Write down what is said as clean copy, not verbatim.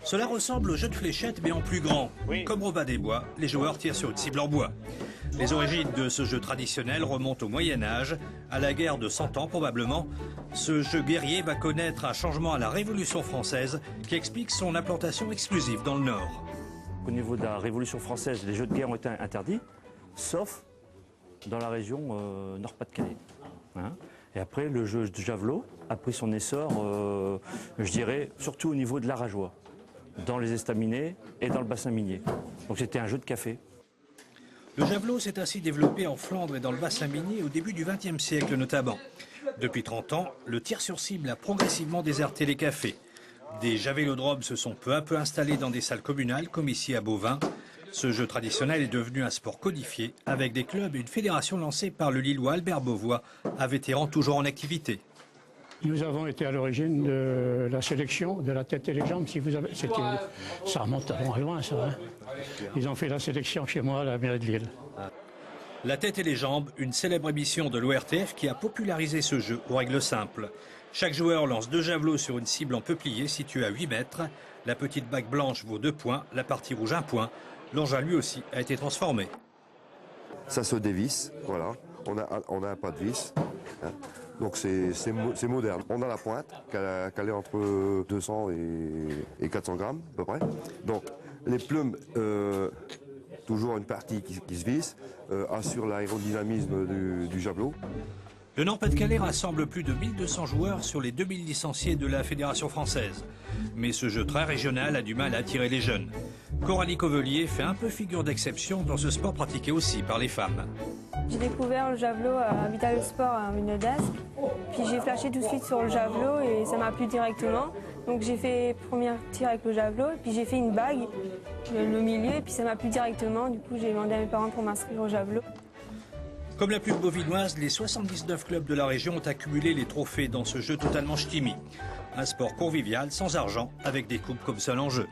Cela ressemble au jeu de fléchettes mais en plus grand. Oui. Comme au bas des bois, les joueurs tirent sur une cible en bois. Les origines de ce jeu traditionnel remontent au Moyen-Âge, à la guerre de 100 ans probablement. Ce jeu guerrier va connaître un changement à la Révolution française qui explique son implantation exclusive dans le Nord. Au niveau de la Révolution française, les jeux de guerre ont été interdits, sauf dans la région Nord-Pas-de-Calais. Hein. Et après, le jeu de javelot a pris son essor, je dirais, surtout au niveau de la Rajoie, dans les estaminets et dans le bassin minier. Donc c'était un jeu de café. Le javelot s'est ainsi développé en Flandre et dans le bassin minier au début du XXe siècle notamment. Depuis 30 ans, le tir sur cible a progressivement déserté les cafés. Des javélodromes se sont peu à peu installés dans des salles communales, comme ici à Beauvais. Ce jeu traditionnel est devenu un sport codifié, avec des clubs et une fédération lancée par le Lillois Albert Beauvois, un vétéran toujours en activité. Nous avons été à l'origine de la sélection de la tête et les jambes. Si vous avez, ça remonte à loin, ça. Hein. Ils ont fait la sélection chez moi à la mairie de Lille. La tête et les jambes, une célèbre émission de l'ORTF qui a popularisé ce jeu aux règles simples. Chaque joueur lance 2 javelots sur une cible en peuplier située à 8 mètres. La petite bague blanche vaut 2 points, la partie rouge 1 point. L'engin lui aussi a été transformé. Ça se dévisse, voilà. On a un pas de vis. Hein. Donc c'est moderne. On a la pointe, qu'elle est entre 200 et 400 grammes à peu près. Donc les plumes, toujours une partie qui se visse, assure l'aérodynamisme du javelot. Le Nord-Pas-de-Calais rassemble plus de 1200 joueurs sur les 2000 licenciés de la Fédération française. Mais ce jeu très régional a du mal à attirer les jeunes. Coralie Covelier fait un peu figure d'exception dans ce sport pratiqué aussi par les femmes. J'ai découvert le javelot à Vital Sport à Vinodasque, puis j'ai flashé tout de suite sur le javelot et ça m'a plu directement. Donc j'ai fait premier tir avec le javelot, et puis j'ai fait une bague, le milieu, et puis ça m'a plu directement. Du coup j'ai demandé à mes parents pour m'inscrire au javelot. Comme la pub bovinoise, les 79 clubs de la région ont accumulé les trophées dans ce jeu totalement ch'timi. Un sport convivial, sans argent, avec des coupes comme seul enjeu.